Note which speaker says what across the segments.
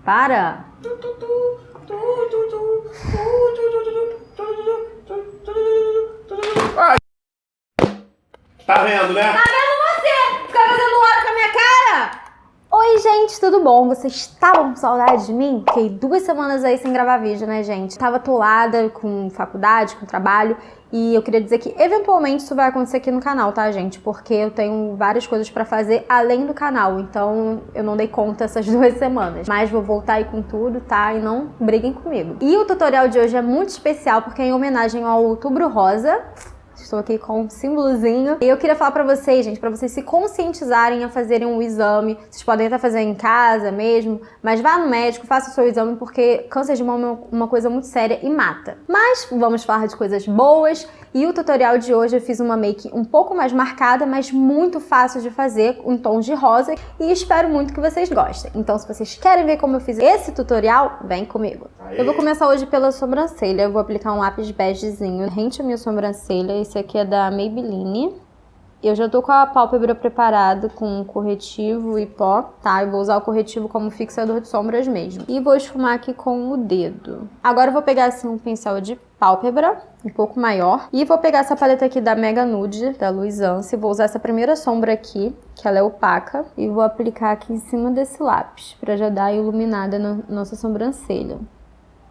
Speaker 1: Para!
Speaker 2: Ai. Tá vendo, né?
Speaker 1: Tá vendo você? Fica fazendo hora com a minha cara! Oi, gente, tudo bom? Vocês estavam com saudade de mim? Fiquei 2 semanas aí sem gravar vídeo, né, gente? Tava atolada com faculdade, com trabalho, e eu queria dizer que eventualmente isso vai acontecer aqui no canal, tá, gente? Porque eu tenho várias coisas pra fazer além do canal, então eu não dei conta essas 2 semanas. Mas vou voltar aí com tudo, tá? E não briguem comigo. E o tutorial de hoje é muito especial porque é em homenagem ao Outubro Rosa. Estou aqui com um símbolozinho. E eu queria falar pra vocês, gente, pra vocês se conscientizarem a fazerem um exame. Vocês podem até fazer em casa mesmo, mas vá no médico, faça o seu exame, porque câncer de mama é uma coisa muito séria e mata. Mas vamos falar de coisas boas. E o tutorial de hoje eu fiz uma make um pouco mais marcada, mas muito fácil de fazer, em tons de rosa. E espero muito que vocês gostem. Então, se vocês querem ver como eu fiz esse tutorial, vem comigo. Eu vou começar hoje pela sobrancelha. Eu vou aplicar um lápis begezinho rente à minha sobrancelha. Esse aqui é da Maybelline. Eu já tô com a pálpebra preparada com corretivo e pó, tá? Eu vou usar o corretivo como fixador de sombras mesmo. E vou esfumar aqui com o dedo. Agora eu vou pegar assim um pincel de pálpebra, um pouco maior. E vou pegar essa paleta aqui da Mega Nude, da Luisance. Vou usar essa primeira sombra aqui, que ela é opaca. E vou aplicar aqui em cima desse lápis, pra já dar a iluminada na nossa sobrancelha.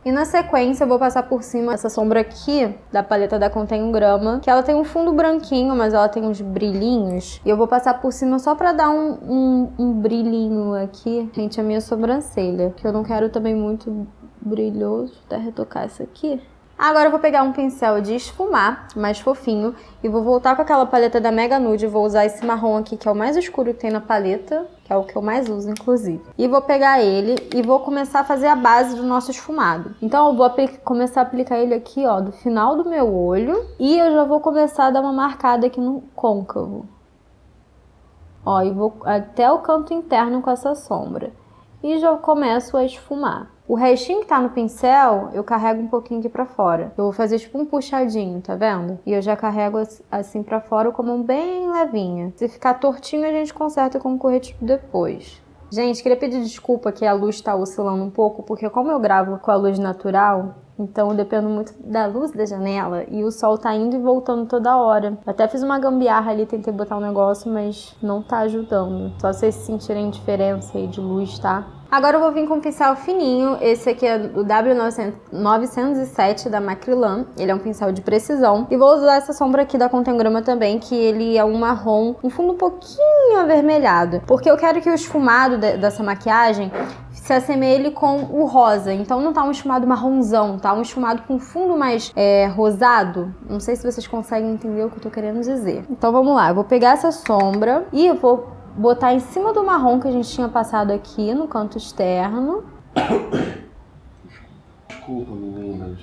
Speaker 1: E na sequência eu vou passar por cima essa sombra aqui da paleta da Contém 1 grama, que ela tem um fundo branquinho, mas ela tem uns brilhinhos. E eu vou passar por cima só pra dar um brilhinho aqui, rente à minha sobrancelha, que eu não quero também muito brilhoso. Até retocar essa aqui. Agora eu vou pegar um pincel de esfumar, mais fofinho, e vou voltar com aquela paleta da Mega Nude. Vou usar esse marrom aqui, que é o mais escuro que tem na paleta, que é o que eu mais uso, inclusive. E vou pegar ele e vou começar a fazer a base do nosso esfumado. Então eu vou começar a aplicar ele aqui, ó, do final do meu olho. E eu já vou começar a dar uma marcada aqui no côncavo. Ó, e vou até o canto interno com essa sombra. E já começo a esfumar. O restinho que tá no pincel, eu carrego um pouquinho aqui pra fora. Eu vou fazer tipo um puxadinho, tá vendo? E eu já carrego assim pra fora como um bem levinha. Se ficar tortinho, a gente conserta com o corretivo depois. Gente, queria pedir desculpa que a luz tá oscilando um pouco, porque como eu gravo com a luz natural, então eu dependo muito da luz da janela e o sol tá indo e voltando toda hora. Até fiz uma gambiarra ali, tentei botar um negócio, mas não tá ajudando. Só vocês sentirem diferença aí de luz, tá? Agora eu vou vir com um pincel fininho. Esse aqui é do W907 da Macrilan. Ele é um pincel de precisão. E vou usar essa sombra aqui da Contém 1 grama também, que ele é um marrom, um fundo um pouquinho avermelhado. Porque eu quero que o esfumado dessa maquiagem se assemelhe com o rosa. Então não tá um esfumado marronzão, tá um esfumado com fundo mais rosado. Não sei se vocês conseguem entender o que eu tô querendo dizer. Então vamos lá, eu vou pegar essa sombra e eu vou botar em cima do marrom que a gente tinha passado aqui no canto externo.
Speaker 2: Desculpa, meninas.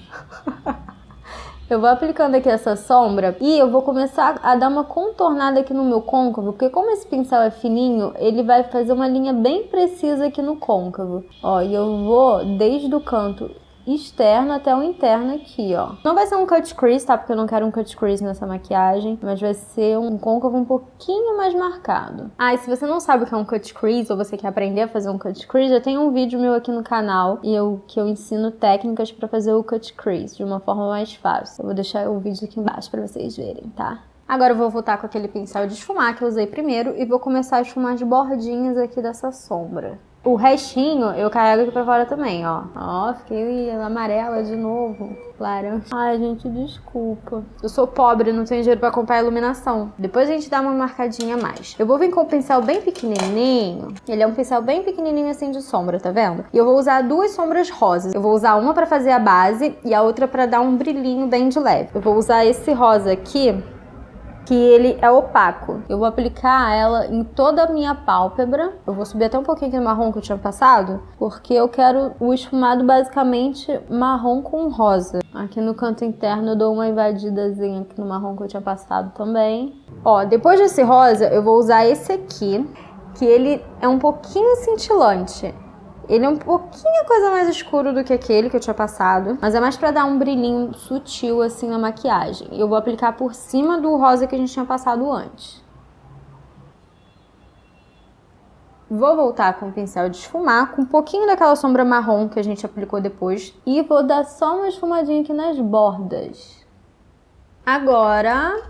Speaker 1: Eu vou aplicando aqui essa sombra e eu vou começar a dar uma contornada aqui no meu côncavo, porque como esse pincel é fininho, ele vai fazer uma linha bem precisa aqui no côncavo. Ó, e eu vou desde o canto externo até o interno aqui, ó. Não vai ser um cut crease, tá? Porque eu não quero um cut crease nessa maquiagem, mas vai ser um côncavo um pouquinho mais marcado. Ah, e se você não sabe o que é um cut crease, ou você quer aprender a fazer um cut crease, eu tenho um vídeo meu aqui no canal que eu ensino técnicas pra fazer o cut crease de uma forma mais fácil. Eu vou deixar o vídeo aqui embaixo pra vocês verem, tá? Agora eu vou voltar com aquele pincel de esfumar que eu usei primeiro e vou começar a esfumar as bordinhas aqui dessa sombra. O restinho eu carrego aqui pra fora também, ó. Ó, fiquei amarela de novo. Laranja. Ai, gente, desculpa. Eu sou pobre, não tenho dinheiro pra comprar a iluminação. Depois a gente dá uma marcadinha a mais. Eu vou vir com um pincel bem pequenininho. Ele é um pincel bem pequenininho assim de sombra, tá vendo? E eu vou usar 2 sombras rosas. Eu vou usar uma pra fazer a base e a outra pra dar um brilhinho bem de leve. Eu vou usar esse rosa aqui, que ele é opaco. Eu vou aplicar ela em toda a minha pálpebra. Eu vou subir até um pouquinho aqui no marrom que eu tinha passado, porque eu quero o esfumado basicamente marrom com rosa. Aqui no canto interno eu dou uma invadidazinha aqui no marrom que eu tinha passado também. Ó, depois desse rosa eu vou usar esse aqui, que ele é um pouquinho cintilante. Ele é um pouquinho coisa mais escuro do que aquele que eu tinha passado, mas é mais pra dar um brilhinho sutil assim na maquiagem. Eu vou aplicar por cima do rosa que a gente tinha passado antes. Vou voltar com o pincel de esfumar, com um pouquinho daquela sombra marrom que a gente aplicou depois. E vou dar só uma esfumadinha aqui nas bordas. Agora,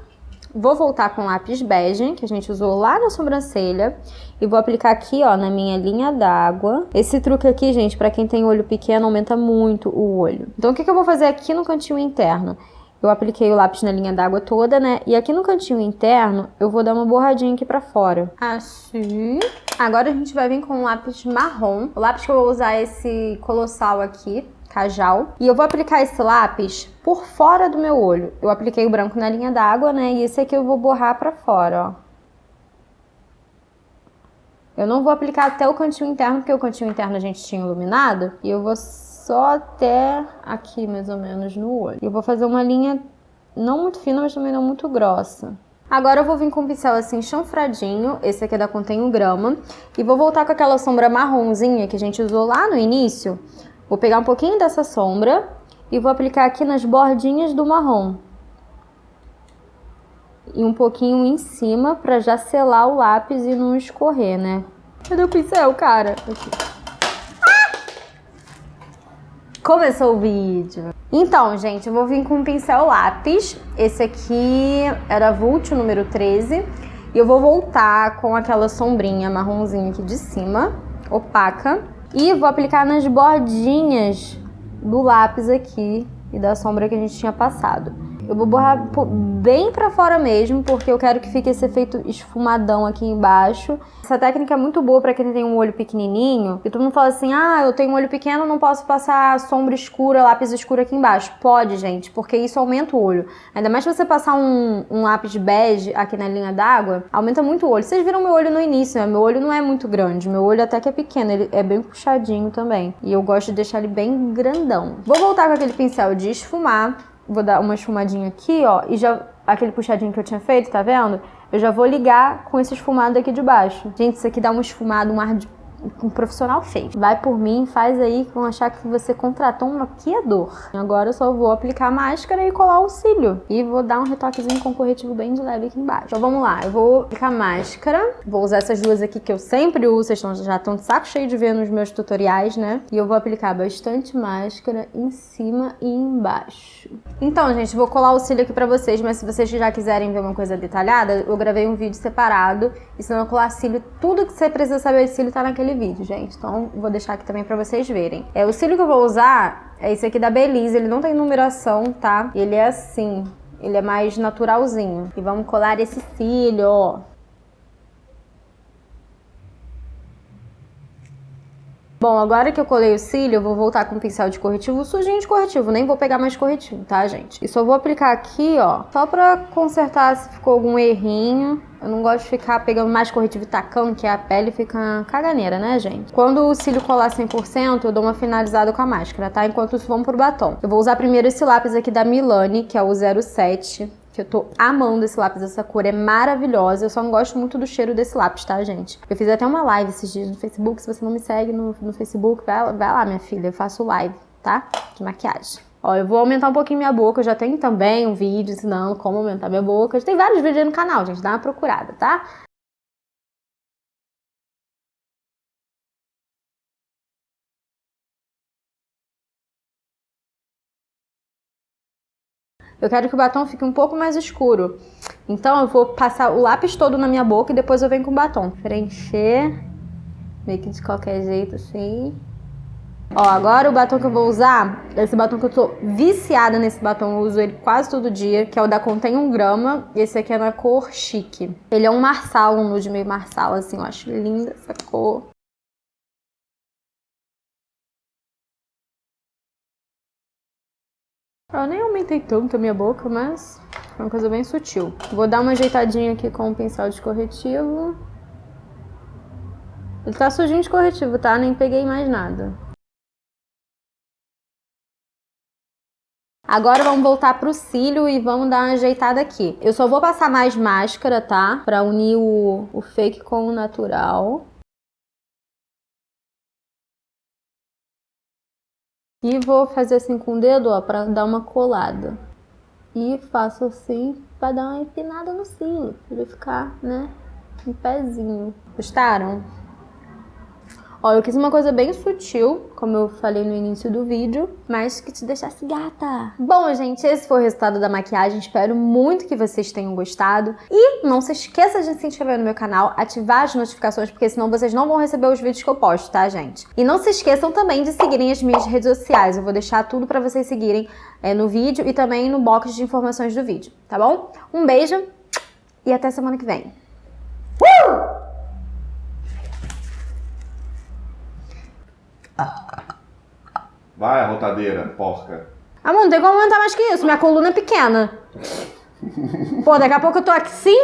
Speaker 1: vou voltar com o lápis bege, que a gente usou lá na sobrancelha. E vou aplicar aqui, ó, na minha linha d'água. Esse truque aqui, gente, pra quem tem olho pequeno, aumenta muito o olho. Então, o que eu vou fazer aqui no cantinho interno? Eu apliquei o lápis na linha d'água toda, né? E aqui no cantinho interno, eu vou dar uma borradinha aqui pra fora. Assim. Agora a gente vai vir com um lápis marrom. O lápis que eu vou usar é esse colossal aqui, Kajal. E eu vou aplicar esse lápis por fora do meu olho. Eu apliquei o branco na linha d'água, né? E esse aqui eu vou borrar pra fora, ó. Eu não vou aplicar até o cantinho interno, porque o cantinho interno a gente tinha iluminado. E eu vou só até aqui, mais ou menos, no olho. Eu vou fazer uma linha não muito fina, mas também não muito grossa. Agora eu vou vir com um pincel assim chanfradinho, esse aqui é da Contém Grama, e vou voltar com aquela sombra marronzinha que a gente usou lá no início. Vou pegar um pouquinho dessa sombra e vou aplicar aqui nas bordinhas do marrom. E um pouquinho em cima pra já selar o lápis e não escorrer, né? Cadê o pincel, cara? Aqui. Começou o vídeo. Então, gente, eu vou vir com um pincel lápis. Esse aqui era Vult número 13. E eu vou voltar com aquela sombrinha marronzinha aqui de cima, opaca. E vou aplicar nas bordinhas do lápis aqui e da sombra que a gente tinha passado. Eu vou borrar bem pra fora mesmo, porque eu quero que fique esse efeito esfumadão aqui embaixo. Essa técnica é muito boa pra quem tem um olho pequenininho. E todo mundo fala assim, ah, eu tenho um olho pequeno, não posso passar sombra escura, lápis escuro aqui embaixo. Pode, gente, porque isso aumenta o olho. Ainda mais se você passar um lápis bege aqui na linha d'água, aumenta muito o olho. Vocês viram meu olho no início, né? Meu olho não é muito grande, meu olho até que é pequeno, ele é bem puxadinho também. E eu gosto de deixar ele bem grandão. Vou voltar com aquele pincel de esfumar. Vou dar uma esfumadinha aqui, ó, e já aquele puxadinho que eu tinha feito, tá vendo? Eu já vou ligar com esse esfumado aqui de baixo. Gente, isso aqui dá um esfumado, um ar de um profissional fez. Vai por mim, faz aí que vão achar que você contratou um maquiador. Agora eu só vou aplicar a máscara e colar o cílio. E vou dar um retoquezinho com corretivo bem de leve aqui embaixo. Então vamos lá, eu vou aplicar a máscara. Vou usar essas duas aqui que eu sempre uso, vocês já estão de saco cheio de ver nos meus tutoriais, né? E eu vou aplicar bastante máscara em cima e embaixo. Então, gente, vou colar o cílio aqui pra vocês, mas se vocês já quiserem ver uma coisa detalhada, eu gravei um vídeo separado, ensinando a colar cílio. Tudo que você precisa saber de cílio tá naquele vídeo, gente. Então, vou deixar aqui também pra vocês verem. O cílio que eu vou usar é esse aqui da Belize. Ele não tem numeração, tá? Ele é assim. Ele é mais naturalzinho. E vamos colar esse cílio, ó. Bom, agora que eu colei o cílio, eu vou voltar com o pincel de corretivo sujinho de corretivo. Nem vou pegar mais corretivo, tá, gente? E só vou aplicar aqui, ó, só pra consertar se ficou algum errinho. Eu não gosto de ficar pegando mais corretivo e tacando, que a pele fica caganeira, né, gente? Quando o cílio colar 100%, eu dou uma finalizada com a máscara, tá? Enquanto isso, vamos pro batom. Eu vou usar primeiro esse lápis aqui da Milani, que é o 07. Que eu tô amando esse lápis, essa cor é maravilhosa. Eu só não gosto muito do cheiro desse lápis, tá, gente? Eu fiz até uma live esses dias no Facebook. Se você não me segue no Facebook, vai lá, minha filha. Eu faço live, tá? De maquiagem. Ó, eu vou aumentar um pouquinho minha boca. Eu já tenho também um vídeo ensinando como aumentar minha boca. Tem vários vídeos aí no canal, gente. Dá uma procurada, tá? Eu quero que o batom fique um pouco mais escuro. Então eu vou passar o lápis todo na minha boca e depois eu venho com o batom. Preencher, meio que de qualquer jeito assim. Ó, agora o batom que eu vou usar, esse batom que eu tô viciada nesse batom, eu uso ele quase todo dia, que é o da Contém Grama. Esse aqui é na cor Chique. Ele é um marsala, um nude meio marsala, assim, eu acho linda essa cor. Eu nem aumentei tanto a minha boca, mas foi uma coisa bem sutil. Vou dar uma ajeitadinha aqui com o pincel de corretivo. Ele tá sujinho de corretivo, tá? Nem peguei mais nada. Agora vamos voltar pro cílio e vamos dar uma ajeitada aqui. Eu só vou passar mais máscara, tá? Pra unir o fake com o natural. E vou fazer assim com o dedo, ó, pra dar uma colada. E faço assim pra dar uma empinada no cílio, pra ele ficar, né, em pezinho. Gostaram? Ó, eu quis uma coisa bem sutil, como eu falei no início do vídeo, mas que te deixasse gata. Bom, gente, esse foi o resultado da maquiagem. Espero muito que vocês tenham gostado. E não se esqueça de se inscrever no meu canal, ativar as notificações, porque senão vocês não vão receber os vídeos que eu posto, tá, gente? E não se esqueçam também de seguirem as minhas redes sociais. Eu vou deixar tudo pra vocês seguirem no vídeo e também no box de informações do vídeo, tá bom? Um beijo e até semana que vem.
Speaker 2: Vai, rotadeira, porca.
Speaker 1: Amor, não tem como aumentar mais que isso. Minha coluna é pequena. Pô, daqui a pouco eu tô aqui sim.